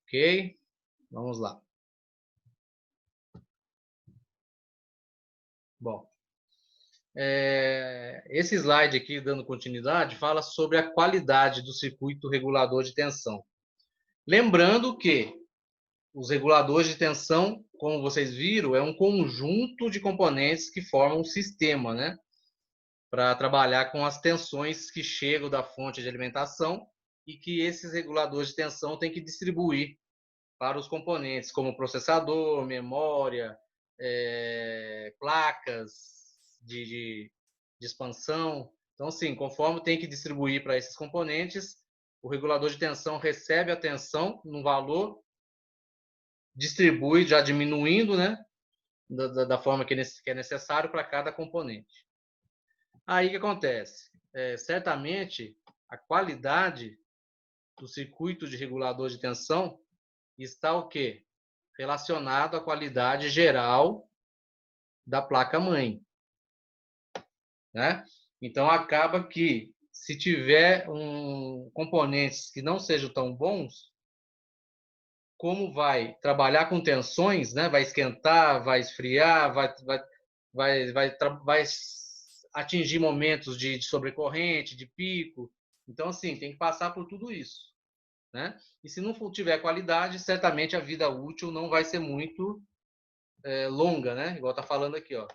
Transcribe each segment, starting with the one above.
Ok? Vamos lá. Bom, esse slide aqui, dando continuidade, fala sobre a qualidade do circuito regulador de tensão. Lembrando que os reguladores de tensão, como vocês viram, é um conjunto de componentes que formam um sistema, né? Para trabalhar com as tensões que chegam da fonte de alimentação e que esses reguladores de tensão têm que distribuir para os componentes, como processador, memória, placas de expansão. Então, sim, conforme tem que distribuir para esses componentes, o regulador de tensão recebe a tensão num valor, distribui já diminuindo, né, da forma que é necessário para cada componente. Aí o que acontece? Certamente, a qualidade do circuito de regulador de tensão está o quê? Relacionado à qualidade geral da placa-mãe, né? Então, acaba que, se tiver componentes que não sejam tão bons, como vai trabalhar com tensões, né? Vai esquentar, vai esfriar, vai atingir momentos de sobrecorrente, de pico. Então, assim, tem que passar por tudo isso, né? E se não tiver qualidade, certamente a vida útil não vai ser muito longa, né? Igual tá falando aqui, ó.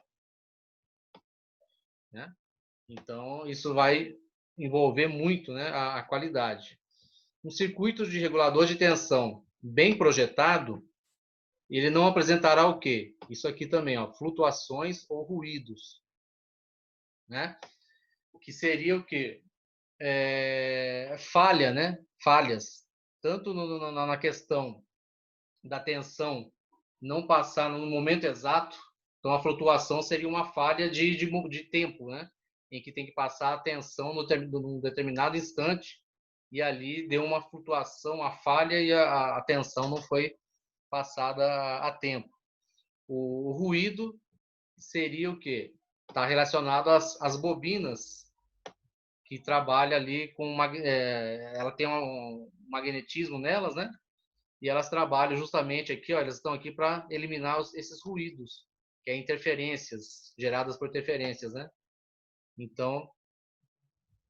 Né? Então, isso vai envolver muito, né, a qualidade. Um circuito de regulador de tensão bem projetado, ele não apresentará o quê? Isso aqui também, ó, flutuações ou ruídos, né? Que seria o quê? Falha, né? Falhas, tanto na questão da tensão não passar no momento exato. Então, a flutuação seria uma falha de tempo, né? Em que tem que passar a tensão num determinado instante e ali deu uma flutuação, uma falha e a tensão não foi passada a tempo. O ruído seria o quê? Está relacionado às bobinas que trabalha ali com ela tem um magnetismo nelas, né? E elas trabalham justamente aqui, ó, elas estão aqui para eliminar esses ruídos, que é interferências, geradas por interferências, né? Então,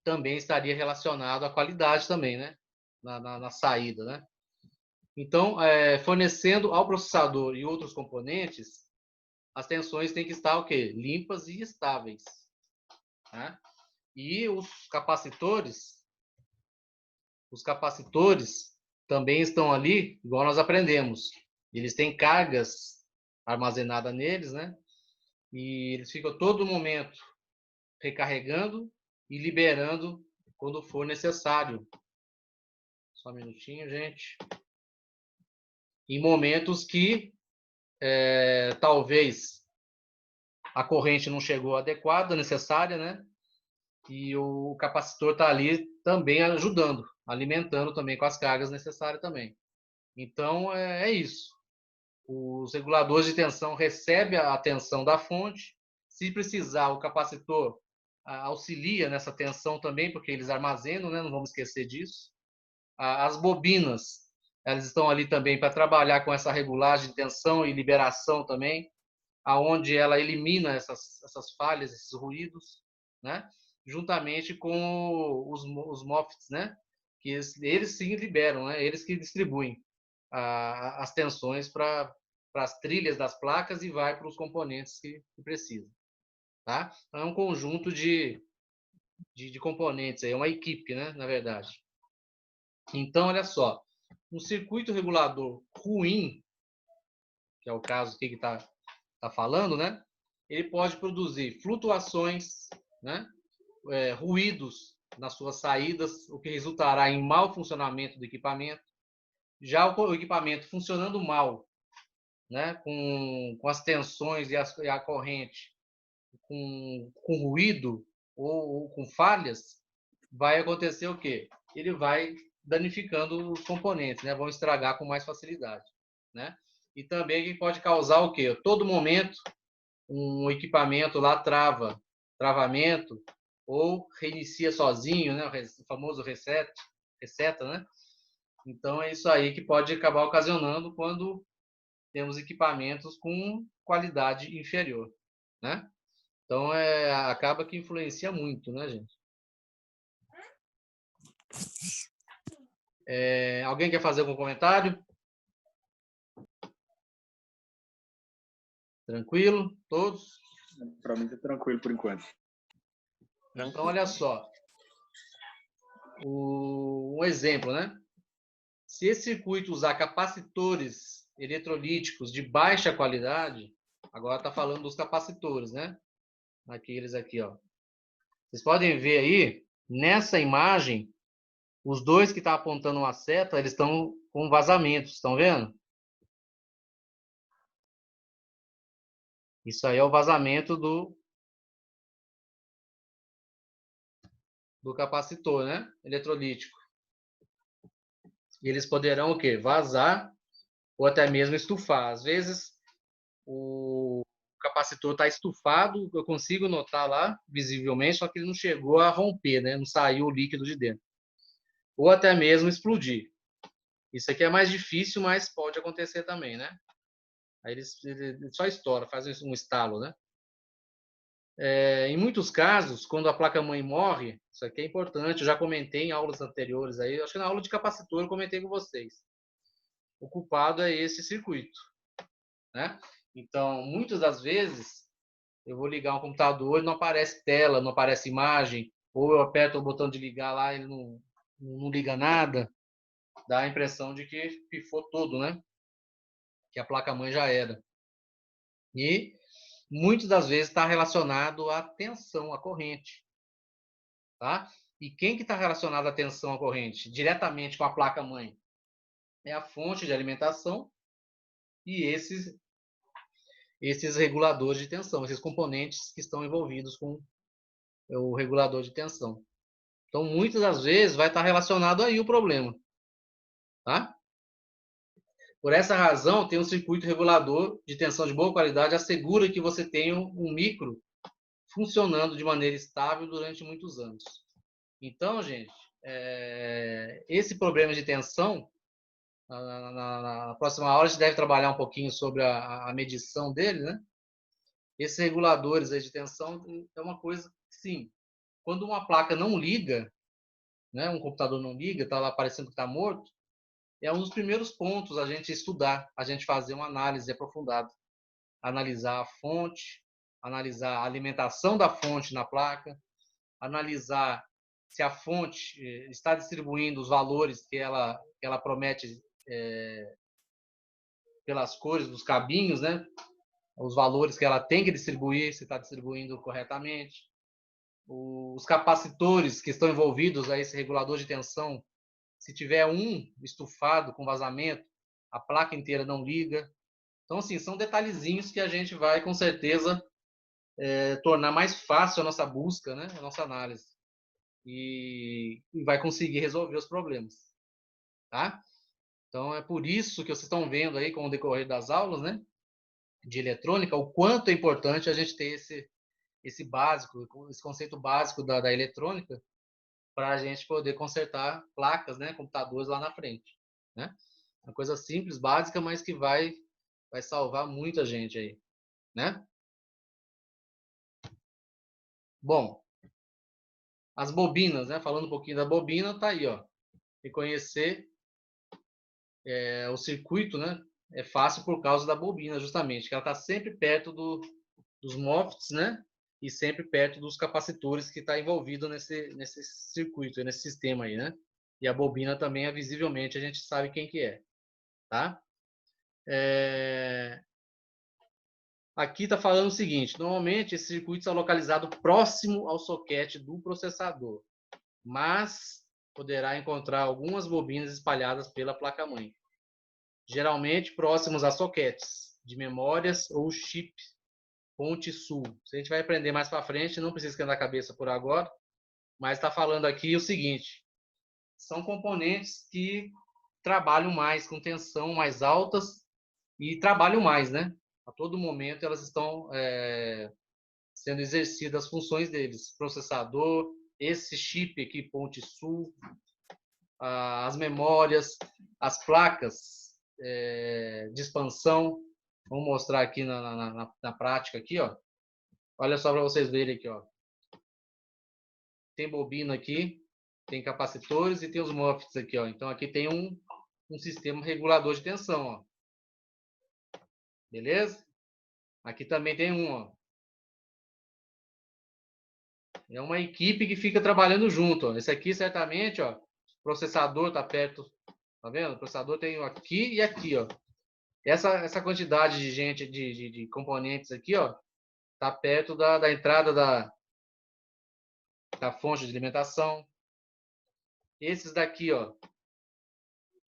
também estaria relacionado à qualidade também, né? Na saída, né? Então, fornecendo ao processador e outros componentes, as tensões têm que estar o quê? Limpas e estáveis, né? E os capacitores também estão ali, igual nós aprendemos. Eles têm cargas armazenadas neles, né? E eles ficam todo momento recarregando e liberando quando for necessário. Só um minutinho, gente. Em momentos que talvez a corrente não chegou adequada, necessária, né? E o capacitor está ali também ajudando, alimentando também com as cargas necessárias também. Então, é isso. Os reguladores de tensão recebem a tensão da fonte. Se precisar, o capacitor auxilia nessa tensão também, porque eles armazenam, né? Não vamos esquecer disso. As bobinas, elas estão ali também para trabalhar com essa regulagem de tensão e liberação também, aonde ela elimina essas falhas, esses ruídos, né? Juntamente com os MOSFETs, né? Que eles sim liberam, né? Eles que distribuem as tensões para as trilhas das placas e vai para os componentes que precisam. Tá? Então, é um conjunto de componentes, é uma equipe, né, na verdade. Então, olha só, um circuito regulador ruim, que é o caso que está falando, né, ele pode produzir flutuações, né, ruídos nas suas saídas, o que resultará em mau funcionamento do equipamento. Já o equipamento funcionando mal, né, com as tensões e a corrente, com ruído ou com falhas, vai acontecer o quê? Ele vai danificando os componentes, né? Vão estragar com mais facilidade, né? E também ele pode causar o quê? A todo momento um equipamento lá travamento ou reinicia sozinho, né? O famoso reseta, né? Então, é isso aí que pode acabar ocasionando quando temos equipamentos com qualidade inferior, né? Então, acaba que influencia muito, né, gente? Alguém quer fazer algum comentário? Tranquilo? Todos? Para mim tá tranquilo por enquanto. Então, olha só. Um exemplo, né? Se esse circuito usar capacitores eletrolíticos de baixa qualidade, agora está falando dos capacitores, né? Aqueles aqui, ó. Vocês podem ver aí, nessa imagem, os dois que estão apontando uma seta, eles estão com vazamentos, estão vendo? Isso aí é o vazamento do capacitor, né? Eletrolítico. E eles poderão o quê? Vazar ou até mesmo estufar. Às vezes, o capacitor está estufado, eu consigo notar lá, visivelmente, só que ele não chegou a romper, né? Não saiu o líquido de dentro. Ou até mesmo explodir. Isso aqui é mais difícil, mas pode acontecer também, né? Aí ele só estoura, faz um estalo, né? Em muitos casos, quando a placa-mãe morre, isso aqui é importante, eu já comentei em aulas anteriores aí, acho que na aula de capacitor eu comentei com vocês. O culpado é esse circuito, né? Então, muitas das vezes, eu vou ligar um computador e não aparece tela, não aparece imagem, ou eu aperto o botão de ligar lá e ele não liga nada, dá a impressão de que pifou tudo, né? Que a placa-mãe já era. E muitas das vezes está relacionado à tensão, à corrente, tá? E quem que está relacionado à tensão à corrente? Diretamente com a placa-mãe. É a fonte de alimentação e esses reguladores de tensão, esses componentes que estão envolvidos com o regulador de tensão. Então, muitas das vezes vai estar relacionado aí o problema, tá? Por essa razão, tem um circuito regulador de tensão de boa qualidade assegura que você tenha um micro funcionando de maneira estável durante muitos anos. Então, gente, esse problema de tensão, na próxima aula a gente deve trabalhar um pouquinho sobre a medição dele, né? Esses reguladores aí de tensão é uma coisa que, sim, quando uma placa não liga, né, um computador não liga, está lá parecendo que está morto, é um dos primeiros pontos a gente estudar, a gente fazer uma análise aprofundada. Analisar a fonte, analisar a alimentação da fonte na placa, analisar se a fonte está distribuindo os valores que ela promete pelas cores dos cabinhos, né? Os valores que ela tem que distribuir, se está distribuindo corretamente. Os capacitores que estão envolvidos a esse regulador de tensão, se tiver um estufado com vazamento, a placa inteira não liga. Então, assim, são detalhezinhos que a gente vai, com certeza, tornar mais fácil a nossa busca, né? A nossa análise. E vai conseguir resolver os problemas, tá? Então, é por isso que vocês estão vendo aí, com o decorrer das aulas, né? De eletrônica, o quanto é importante a gente ter esse básico, esse conceito básico da eletrônica, para a gente poder consertar placas, né, computadores lá na frente, né? Uma coisa simples, básica, mas que vai salvar muita gente aí, né? Bom, as bobinas, né? Falando um pouquinho da bobina, tá aí, ó. Reconhecer o circuito, né? É fácil por causa da bobina, justamente, que ela está sempre perto dos MOSFETs, né? E sempre perto dos capacitores que está envolvido nesse circuito, nesse sistema aí, né? E a bobina também é visivelmente, a gente sabe quem que é, tá? Aqui está falando o seguinte, normalmente esse circuito está localizado próximo ao soquete do processador, mas poderá encontrar algumas bobinas espalhadas pela placa-mãe, geralmente próximos a soquetes de memórias ou chip Ponte Sul. Isso a gente vai aprender mais para frente, não precisa esquentar a cabeça por agora, mas está falando aqui o seguinte: são componentes que trabalham mais, com tensão mais altas e trabalham mais, né? A todo momento elas estão sendo exercidas as funções deles. Processador, esse chip aqui, Ponte Sul, as memórias. as placas de expansão. Vamos mostrar aqui na prática aqui, ó. Olha só para vocês verem aqui, ó. Tem bobina aqui, tem capacitores e tem os MOSFETs aqui, ó. Então aqui tem um sistema regulador de tensão, ó. Beleza? Aqui também tem um, ó. É uma equipe que fica trabalhando junto, ó. Esse aqui certamente, ó, o processador tá perto, tá vendo? O processador tem aqui e aqui, ó. Essa quantidade de gente, de componentes aqui, ó, tá perto da entrada da fonte de alimentação. Esses daqui, ó,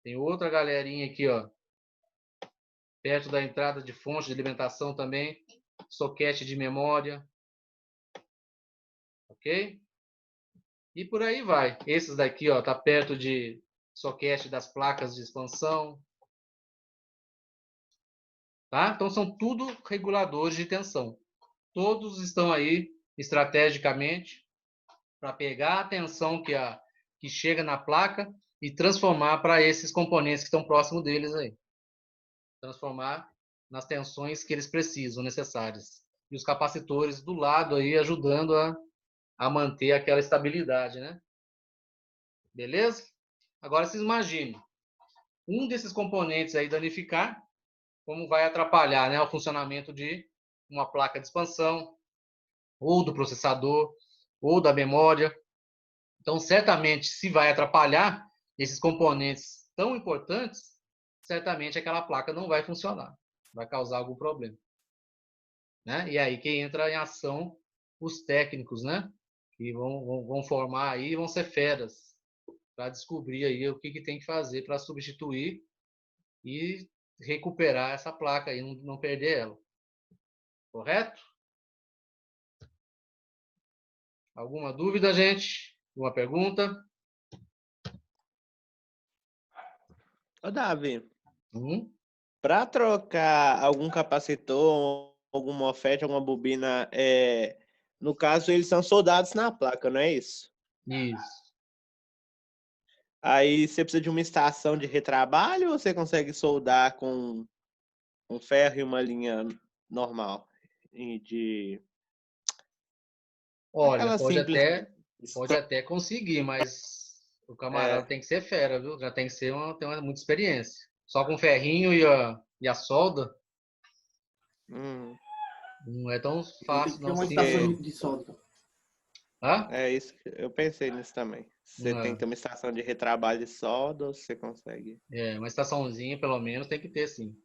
tem outra galerinha aqui, ó, perto da entrada de fonte de alimentação também, soquete de memória, ok? E por aí vai. Esses daqui, ó, tá perto de soquete das placas de expansão, tá? Então são tudo reguladores de tensão. Todos estão aí estrategicamente para pegar a tensão que chega na placa e transformar para esses componentes que estão próximos deles aí. Transformar nas tensões que eles precisam, necessárias. E os capacitores do lado aí ajudando a manter aquela estabilidade, né? Beleza? Agora vocês imaginem, um desses componentes aí danificar, como vai atrapalhar, né, o funcionamento de uma placa de expansão, ou do processador, ou da memória. Então, certamente, se vai atrapalhar esses componentes tão importantes, certamente aquela placa não vai funcionar, vai causar algum problema, né? E aí que entra em ação os técnicos, né? Que vão formar aí, vão ser feras para descobrir aí o que tem que fazer para substituir e recuperar essa placa e não perder ela. Correto? Alguma dúvida, gente? Alguma pergunta? Ô, Davi, Uhum. para trocar algum capacitor, alguma oferta, alguma bobina, no caso, eles são soldados na placa, não é isso? Isso. Aí você precisa de uma estação de retrabalho ou você consegue soldar com um ferro e uma linha normal? E de... Olha, Aquela simples. pode até conseguir, mas o camarada tem que ser fera, viu? Já tem que ser ter muita experiência. Só com ferrinho e a solda não é tão Tem fácil, que ter não. uma Sim. estação de solda. Hã? É isso, eu pensei nisso também. Você tem que ter uma estação de retrabalho de solda ou você consegue? Uma estaçãozinha, pelo menos, tem que ter, sim.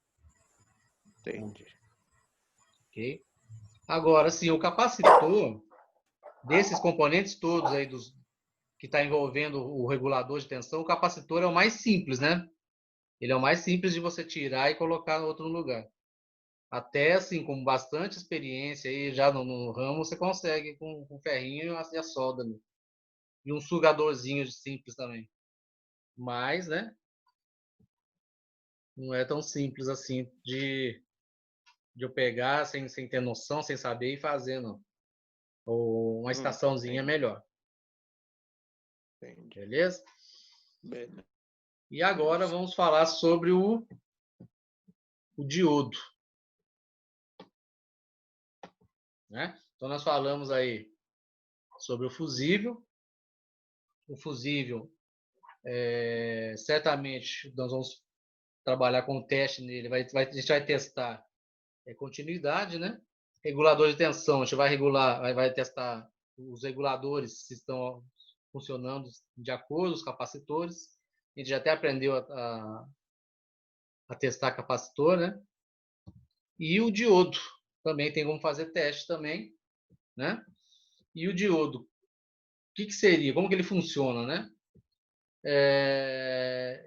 Entendi. Ok? Agora, sim, o capacitor desses componentes todos aí que está envolvendo o regulador de tensão, o capacitor é o mais simples, né? Ele é o mais simples de você tirar e colocar no outro lugar. Até assim, com bastante experiência aí já no ramo, você consegue com ferrinho e a solda. Né? E um sugadorzinho simples também. Mas, né? Não é tão simples assim de eu pegar sem ter noção, sem saber e fazer, não. Ou uma estaçãozinha é melhor. Entendi. Beleza? Beleza. E agora vamos falar sobre o diodo. Né? Então, nós falamos aí sobre o fusível. O fusível, certamente, nós vamos trabalhar com o teste nele. A gente vai testar continuidade, né? Regulador de tensão, a gente vai regular, vai testar os reguladores se estão funcionando de acordo, os capacitores. A gente já até aprendeu a testar capacitor, né? E o diodo também tem como fazer teste também, né? E o diodo, o que seria? Como que ele funciona, né?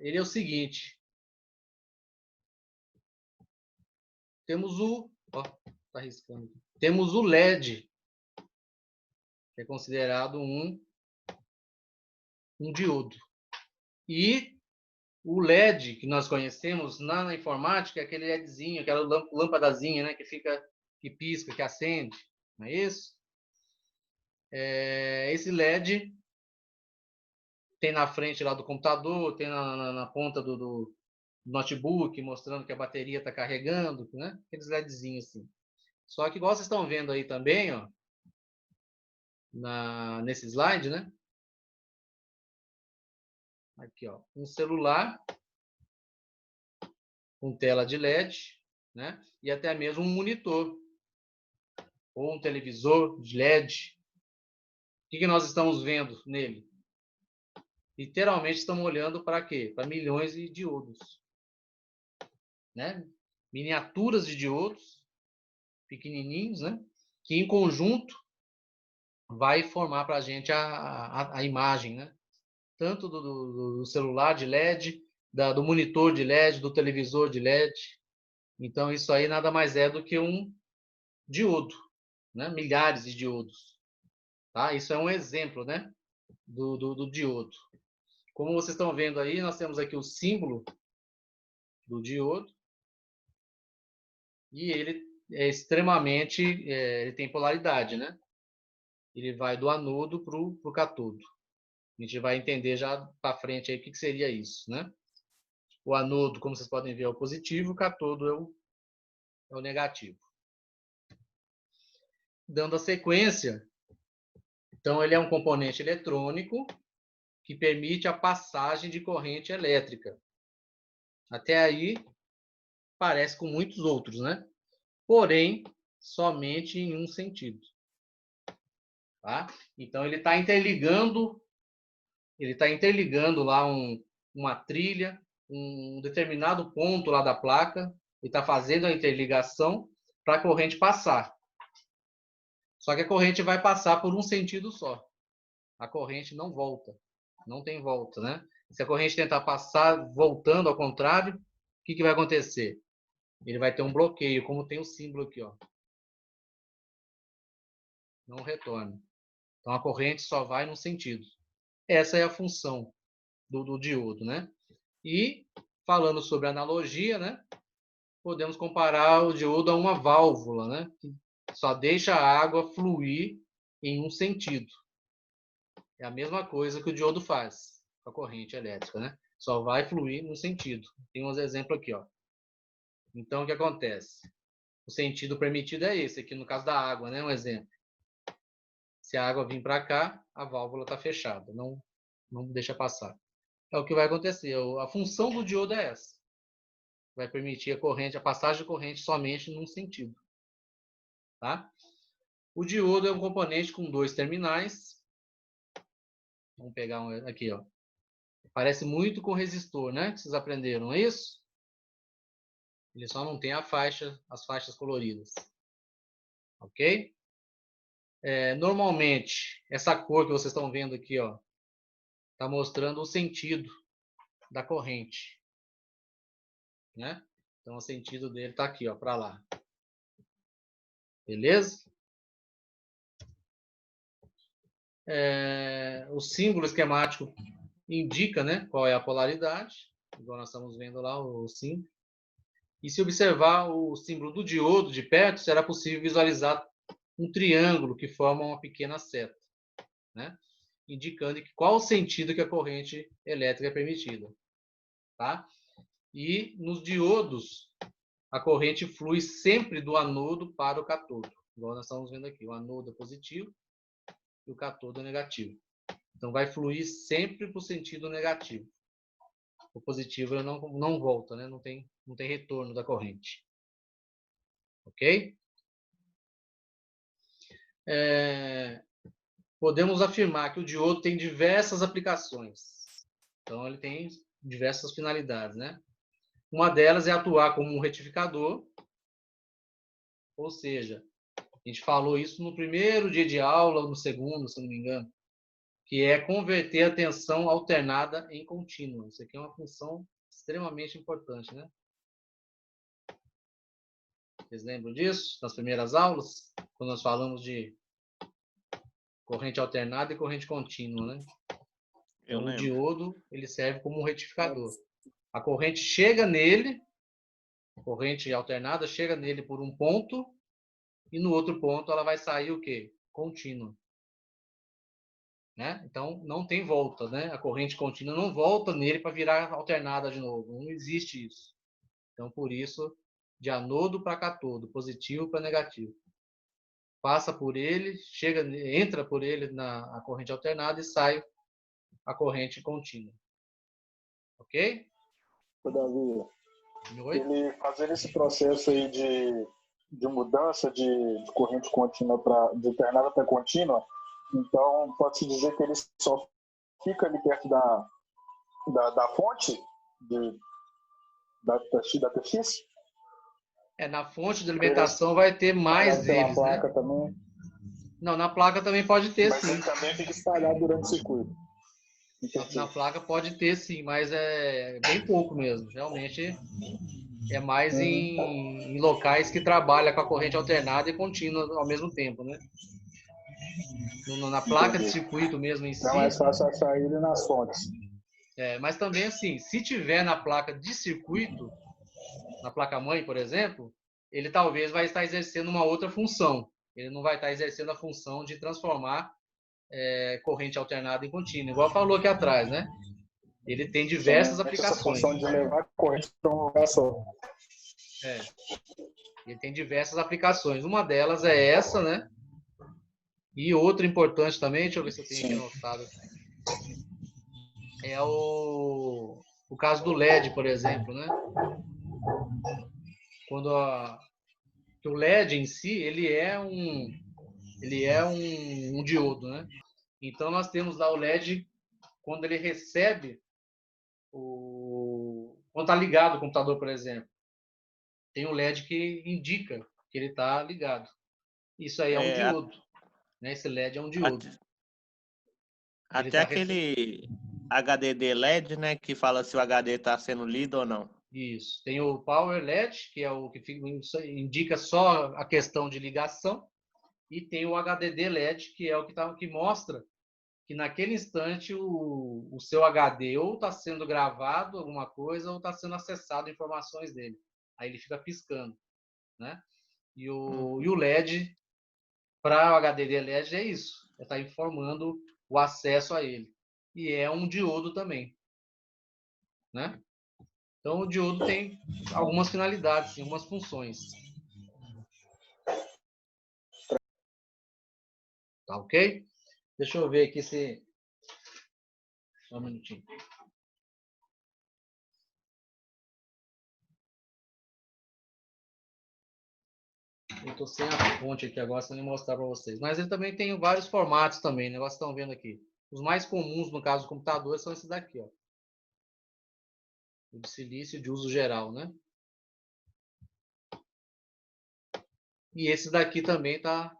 Ele é o seguinte: temos tá riscando. Temos o LED, que é considerado um diodo. E o LED que nós conhecemos na informática é aquele LEDzinho, aquela lâmpadazinha, né, que pisca, que acende, não é isso? Esse LED tem na frente lá do computador, tem na ponta do notebook, mostrando que a bateria está carregando, né? Aqueles LEDzinhos assim. Só que, igual vocês estão vendo aí também, ó, nesse slide, né? Aqui, ó, um celular com tela de LED, né? E até mesmo um monitor ou um televisor de LED. O que nós estamos vendo nele? Literalmente estamos olhando para quê? Para milhões de diodos, né? Miniaturas de diodos, pequenininhos, né? Que em conjunto vai formar para a gente a imagem, né? Tanto do celular de LED, do monitor de LED, do televisor de LED. Então, isso aí nada mais é do que um diodo, né? Milhares de diodos. Tá? Isso é um exemplo, né? do diodo. Como vocês estão vendo aí, nós temos aqui o símbolo do diodo. E ele é extremamente... ele tem polaridade, né? Ele vai do anodo para o catodo. A gente vai entender já para frente aí o que seria isso, né? O anodo, como vocês podem ver, é o positivo, o catodo é o negativo. Dando a sequência, então ele é um componente eletrônico que permite a passagem de corrente elétrica. Até aí, parece com muitos outros, né? Porém, somente em um sentido. Tá? Então, ele está interligando lá uma trilha, um determinado ponto lá da placa, ele está fazendo a interligação para a corrente passar. Só que a corrente vai passar por um sentido só. A corrente não volta, não tem volta, né? Se a corrente tentar passar voltando ao contrário, o que vai acontecer? Ele vai ter um bloqueio, como tem o símbolo aqui, ó. Não retorna. Então a corrente só vai num sentido. Essa é a função do diodo, né? E falando sobre analogia, né? Podemos comparar o diodo a uma válvula, né? Que só deixa a água fluir em um sentido. É a mesma coisa que o diodo faz com a corrente elétrica, né? Só vai fluir num sentido. Tem uns exemplos aqui, ó. Então, o que acontece? O sentido permitido é esse, aqui no caso da água, né? Um exemplo. Se a água vir para cá, a válvula está fechada, não deixa passar. É o que vai acontecer. A função do diodo é essa. Vai permitir a passagem de corrente somente num sentido. Tá? O diodo é um componente com dois terminais. Vamos pegar um aqui, ó. Parece muito com resistor, né? Vocês aprenderam isso? Ele só não tem as faixas coloridas. Ok? Normalmente, essa cor que vocês estão vendo aqui, ó, está mostrando o sentido da corrente, né? Então, o sentido dele está aqui, ó, para lá. Beleza? O símbolo esquemático indica, né, qual é a polaridade, igual nós estamos vendo lá o símbolo. E se observar o símbolo do diodo de perto, será possível visualizar um triângulo que forma uma pequena seta, né? Indicando qual o sentido que a corrente elétrica é permitida. Tá? E nos diodos, a corrente flui sempre do anodo para o catodo. Igual nós estamos vendo aqui, o anodo é positivo e o catodo é negativo. Então, vai fluir sempre para o sentido negativo. O positivo não volta, né? Não tem retorno da corrente. Ok? Podemos afirmar que o diodo tem diversas aplicações. Então, ele tem diversas finalidades, né? Uma delas é atuar como um retificador, ou seja, a gente falou isso no primeiro dia de aula, ou no segundo, se não me engano, que é converter a tensão alternada em contínua. Isso aqui é uma função extremamente importante, né? Vocês lembram disso? Nas primeiras aulas? Quando nós falamos de corrente alternada e corrente contínua, né? Então, o diodo, ele serve como um retificador. A corrente chega nele, a corrente alternada chega nele por um ponto, e no outro ponto ela vai sair o quê? Contínua. né? Então, não tem volta, né? A corrente contínua não volta nele para virar alternada de novo. Não existe isso. Então, por isso, de anodo para cátodo, positivo para negativo. Passa por ele, entra por ele na corrente alternada e sai a corrente contínua. Ok? Ô, Davi, Oi? ele fazendo esse processo aí de mudança de corrente contínua de alternada para contínua, então pode-se dizer que ele só fica ali perto da fonte da TX? Na fonte de alimentação vai ter mais deles, né? Placa também. Não, na placa também pode ter, Mas sim. ele também fica espalhado durante o circuito. Na placa pode ter, sim, mas é bem pouco mesmo. Realmente é mais em locais que trabalham com a corrente alternada e contínua ao mesmo tempo, né? Na placa de circuito mesmo em si. É mais fácil achar ele nas fontes. Mas também, assim, se tiver na placa de circuito, na placa-mãe, por exemplo, ele talvez vai estar exercendo uma outra função. Ele não vai estar exercendo a função de transformar corrente alternada em contínua, igual falou aqui atrás, né? Ele tem diversas aplicações. Essa função de levar a corrente para um lugar só. Ele tem diversas aplicações. Uma delas é essa, né? E outra importante também, deixa eu ver se eu tenho aqui anotado. É o caso do LED, por exemplo, né? Quando o LED em si, ele é um diodo, né? Então nós temos lá o LED quando ele recebe quando está ligado o computador, por exemplo. Tem um LED que indica que ele está ligado. Isso aí é um diodo, né? Esse LED é um diodo. Até aquele HDD LED, né, que fala se o HD está sendo lido ou não. Isso. Tem o Power LED, que é o que indica só a questão de ligação, e tem o HDD LED, que é o que mostra que naquele instante o seu HD ou está sendo gravado alguma coisa ou está sendo acessado informações dele. Aí ele fica piscando, né? E o LED, para o HDD LED, é isso. Está informando o acesso a ele. E é um diodo também, né? Então, o diodo tem algumas finalidades, algumas funções. Tá ok? Deixa eu ver aqui se... Só um minutinho. Eu estou sem a fonte aqui agora, sem mostrar para vocês. Mas ele também tem vários formatos também, né? Vocês estão vendo aqui. Os mais comuns, no caso do computador, são esses daqui, ó. O de silício de uso geral, né? E esse daqui também está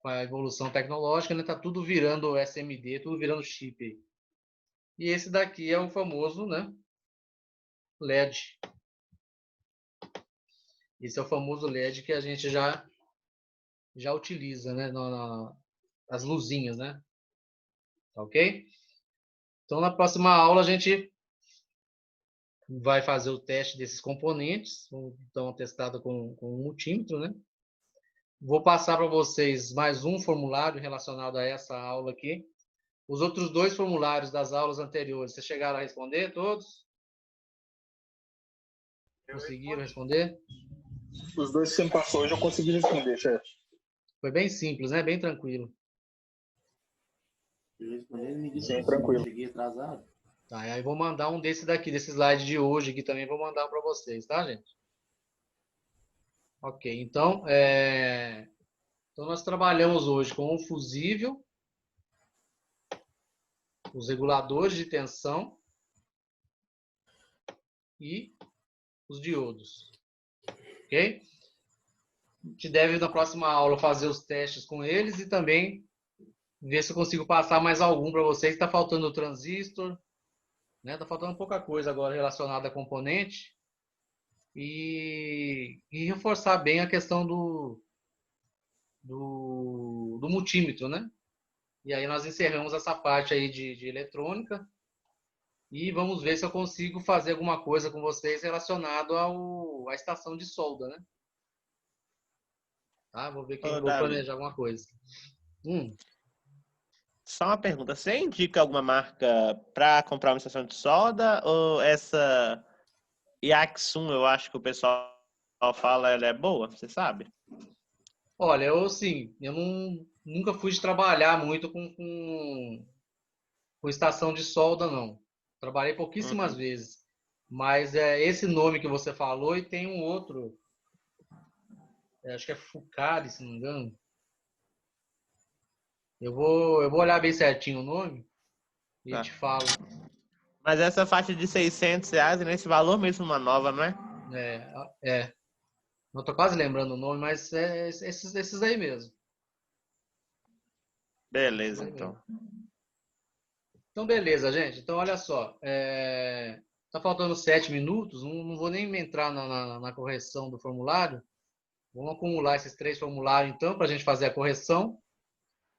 com a evolução tecnológica, né? Tá tudo virando SMD, tudo virando chip. E esse daqui é o famoso, né? LED. Esse é o famoso LED que a gente já utiliza, né? As luzinhas, né? Tá ok? Então, na próxima aula, a gente vai fazer o teste desses componentes, então testado com um multímetro, né? Vou passar para vocês mais um formulário relacionado a essa aula aqui. Os outros dois formulários das aulas anteriores, vocês chegaram a responder todos? Conseguiram responder? Os dois que você me passou hoje eu consegui responder, chefe. Foi bem simples, né? Bem tranquilo. Sim, tranquilo. Cheguei atrasado. Tá, aí vou mandar um desse slide de hoje aqui também, vou mandar para vocês, tá, gente? Ok, então nós trabalhamos hoje com o fusível, os reguladores de tensão e os diodos, ok? A gente deve, na próxima aula, fazer os testes com eles e também ver se eu consigo passar mais algum para vocês. Está faltando o transistor, né? Está faltando pouca coisa agora relacionada a componente. E reforçar bem a questão do multímetro, né? E aí nós encerramos essa parte aí de eletrônica e vamos ver se eu consigo fazer alguma coisa com vocês relacionado à estação de solda, né? Tá? Vou ver Ô, vou Davi, planejar alguma coisa. só uma pergunta. Você indica alguma marca para comprar uma estação de solda? Ou essa Yaxum, eu acho que o pessoal fala, ela é boa? Você sabe? Olha, eu nunca fui de trabalhar muito com estação de solda, não. Trabalhei pouquíssimas Uhum. vezes. Mas é esse nome que você falou e tem um outro, acho que é Fucari, se não me engano. Eu vou olhar bem certinho o nome e Tá. te falo. Mas essa faixa de R$ 600 é nesse valor mesmo, uma nova, não é? É. Não tô quase lembrando o nome, mas é esses aí mesmo. Esses Beleza, aí então. mesmo. Então, beleza, gente. Então, olha só. Tá faltando 7 minutos. Não vou nem entrar na correção do formulário. Vamos acumular esses 3 formulários, então, para a gente fazer a correção.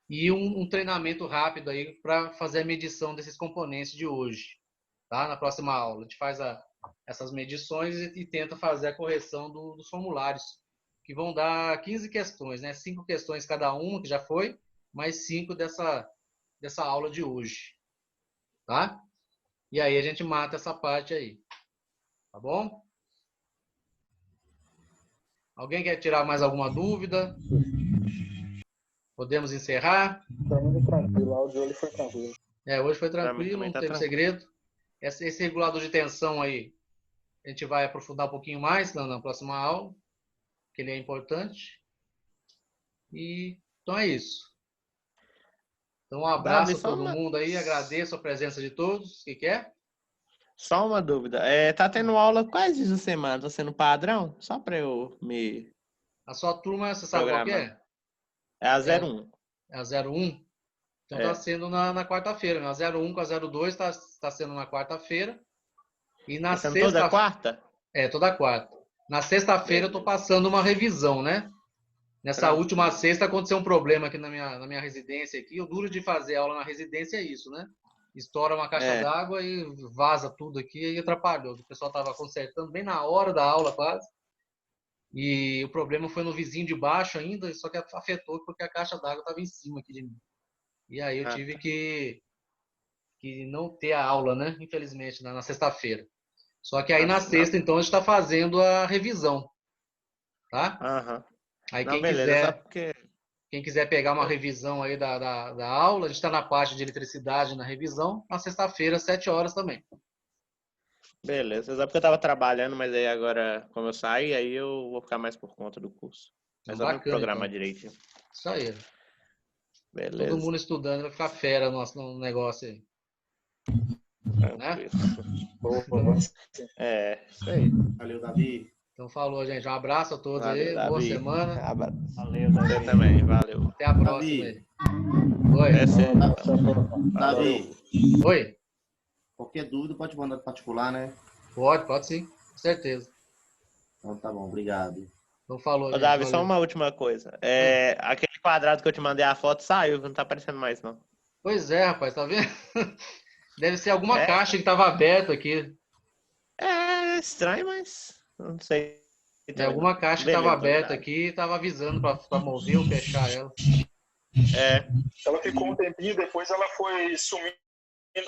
E um treinamento rápido aí para fazer a medição desses componentes de hoje. Tá? Na próxima aula, a gente faz essas medições e tenta fazer a correção dos formulários, que vão dar 15 questões, né? 5 questões cada uma, que já foi, mais 5 dessa aula de hoje. Tá? E aí a gente mata essa parte aí. Tá bom? Alguém quer tirar mais alguma dúvida? Podemos encerrar? Tá indo tranquilo, o áudio ele foi tranquilo. Hoje foi Pra mim tranquilo, também não tá teve tranquilo. segredo. Esse regulador de tensão aí, a gente vai aprofundar um pouquinho mais na próxima aula, que ele é importante. E então é isso. Então um Davi, abraço a todo mundo aí, agradeço a presença de todos. O que quer? só uma dúvida. Tá tendo aula quais dias da semana? Tá sendo padrão? Só para eu me A sua turma, você sabe qual que programar. é? É a É, 01. é a 01? Então está É. sendo na quarta-feira. Né? A 01 com a 02 está sendo na quarta-feira. E na Tá sendo toda sexta, quarta? toda quarta. Na sexta-feira eu estou Beleza. passando uma revisão, né? Nessa última Tranquilo. sexta aconteceu um problema aqui na minha residência aqui. O duro de fazer aula na residência é isso, né? Estoura uma caixa É. d'água e vaza tudo aqui e atrapalhou. O pessoal estava consertando bem na hora da aula quase. E o problema foi no vizinho de baixo ainda, só que afetou porque a caixa d'água estava em cima aqui de mim. E aí eu Ah, tive tá. que não ter a aula, né? Infelizmente, na sexta-feira. Só que aí Ah, na não. sexta, então, a gente está fazendo a revisão, tá? Aham. Aí Não, beleza. Só porque. quem quiser pegar uma revisão aí da aula, a gente está na parte de eletricidade na revisão, na sexta-feira, às 7 horas também. Beleza. Só porque eu tava trabalhando, mas aí agora, como eu saí, aí eu vou ficar mais por conta do curso. Então, Mas vamos bacana, programar então. direitinho. Isso aí. Todo Beleza. mundo estudando, vai ficar fera no negócio aí, né? Tranquilo. Boa, vamos. Isso aí. Valeu, Davi. Então, falou, gente. Um abraço a todos Valeu, aí, boa Davi. semana. Valeu, Você Davi. também. Valeu. Até a próxima Davi, aí. Oi. É sério. Davi, Oi. qualquer dúvida pode mandar no particular, né? Pode sim, com certeza. Então tá bom, obrigado. Então, falou, Ô, gente. Davi, só Valeu. uma última coisa. Hum. Aquele quadrado que eu te mandei a foto saiu, não tá aparecendo mais, não. Pois é, rapaz, tá vendo? Deve ser alguma É, caixa que estava aberta aqui. é estranho, mas não sei É também não. alguma caixa que estava Beleza, então, aberta Davi. aqui e estava avisando para mover ou fechar ela. É, Ela ficou um tempinho, depois ela foi sumindo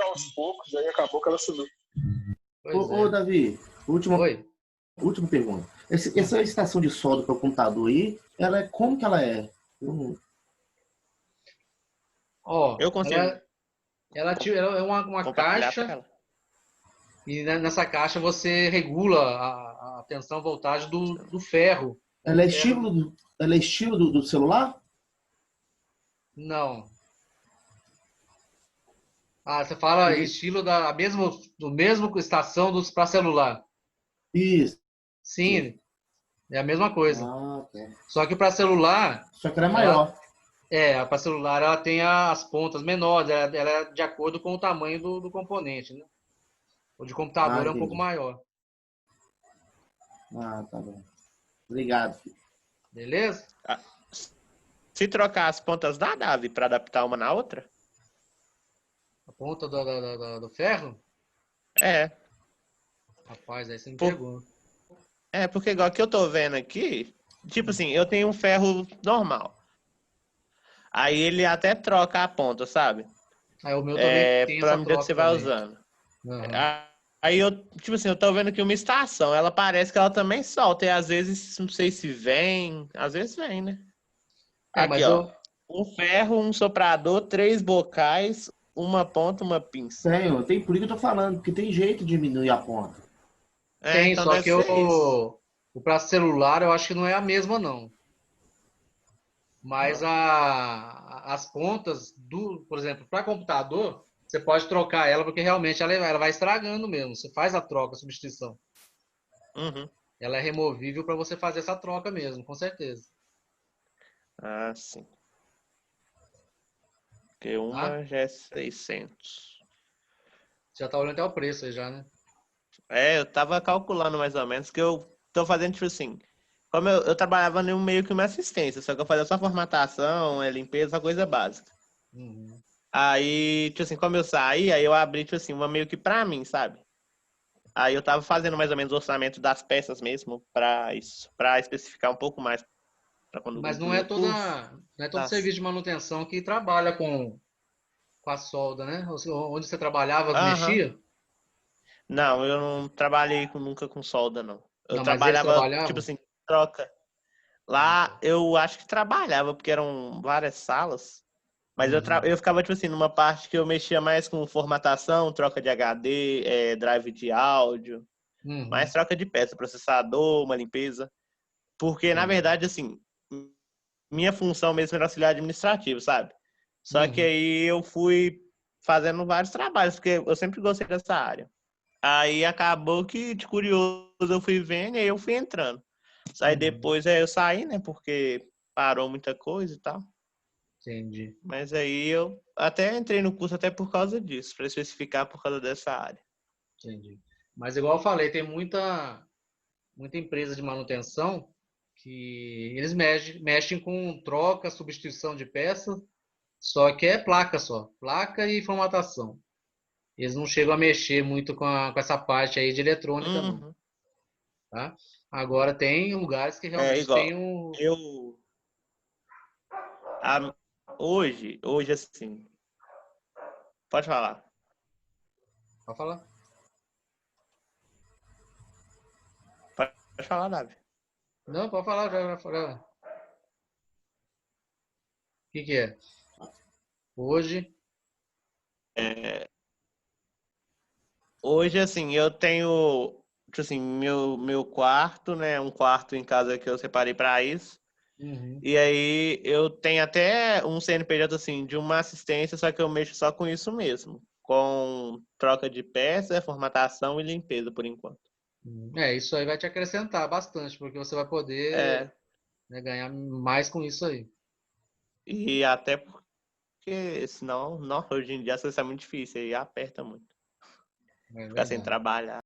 aos poucos, aí acabou que ela sumiu. Pois Ô, é. Davi, última Oi. pergunta. Essa estação de solda para o computador aí, como que ela é? Ó, eu consigo ela é uma compartilhar a caixa tela. e nessa caixa você regula a tensão voltagem do ferro. Ela é Ferro, estilo do celular? não. Ah, você fala estilo do mesmo estação para celular. Isso. Sim, é a mesma coisa. Ah, tá. Só que para celular, Só que ela é ela maior. para celular ela tem as pontas menores, ela é de acordo com o tamanho do componente, né? O de Ah, computador é um pouco entendi. maior. Ah, tá bom. Obrigado. Beleza? Ah, se trocar as pontas dá, Davi, para adaptar uma na outra? A ponta do ferro? É. Rapaz, aí você me Por- pegou. porque igual que eu tô vendo aqui, Tipo assim, eu tenho um ferro normal. Aí ele até troca a ponta, sabe? Aí o meu também tem Pra essa medida que você troca vai também. usando. Aham. Aí eu, tipo assim, eu tô vendo que uma estação, ela parece que ela também solta. E às vezes, não sei se vem. Às vezes vem, né? É, Aqui, mas ó. eu Um ferro, um soprador, 3 bocais, uma ponta, uma pinça. Tem, por isso que eu tô falando, porque tem jeito de diminuir a ponta. tenho, Então só deve que ser isso. o para celular eu acho que não é a mesma, não. Mas Ah, as pontas por exemplo, para computador, você pode trocar ela, porque realmente ela vai estragando mesmo. Você faz a troca, a substituição. uhum. Ela é removível para você fazer essa troca mesmo, com certeza. Ah, sim. Porque Tá? uma já é 600. Você já tá olhando até o preço aí já, né? Eu tava calculando mais ou menos que eu tô fazendo, tipo assim, como eu trabalhava em meio que uma assistência, só que eu fazia só formatação, limpeza, essa coisa básica. Uhum. Aí, tipo assim, como eu saí, aí eu abri, tipo assim, uma meio que pra mim, sabe? Aí eu tava fazendo mais ou menos o orçamento das peças mesmo, pra isso, pra especificar um pouco mais pra quando Mas concluir o curso. não é todo Tá. serviço de manutenção que trabalha com a solda, né? Onde você trabalhava, Aham. mexia? Não, eu não trabalhei nunca com solda, não. Eu Não, mas eles trabalhava, tipo trabalhavam? assim, troca. Lá eu acho que trabalhava, porque eram várias salas. Mas Uhum. eu ficava, tipo assim, numa parte que eu mexia mais com formatação, troca de HD, drive de áudio, mais Uhum. troca de peça, processador, uma limpeza. Porque, na Entendi. verdade, assim, minha função mesmo era auxiliar administrativo, sabe? Só que Uhum. aí eu fui fazendo vários trabalhos, porque eu sempre gostei dessa área. Aí acabou que, de curioso, eu fui vendo e aí eu fui entrando. Aí Uhum. depois eu saí, né? Porque parou muita coisa e tal. Entendi. Mas aí eu até entrei no curso até por causa disso, para especificar por causa dessa área. Entendi. Mas igual eu falei, tem muita empresa de manutenção que eles mexem com troca, substituição de peça, só que é placa só, placa e formatação. Eles não chegam a mexer muito com essa parte aí de eletrônica, não, Uhum. tá? Agora tem lugares que É realmente tem igual. um... Eu a- hoje assim, pode falar. Pode falar? Pode falar, Davi. Não, pode falar já. O que é? Hoje... Hoje assim, eu tenho tipo assim, meu quarto, né, um quarto em casa que eu separei para isso. Uhum. E aí eu tenho até um CNPJ assim de uma assistência, só que eu mexo só com isso mesmo, com troca de peça, formatação e limpeza por enquanto. Isso aí vai te acrescentar bastante, porque você vai poder, É, né, ganhar mais com isso aí. e até porque senão, não, hoje em dia isso é muito difícil e aperta muito. É Ficar sem verdade. trabalhar.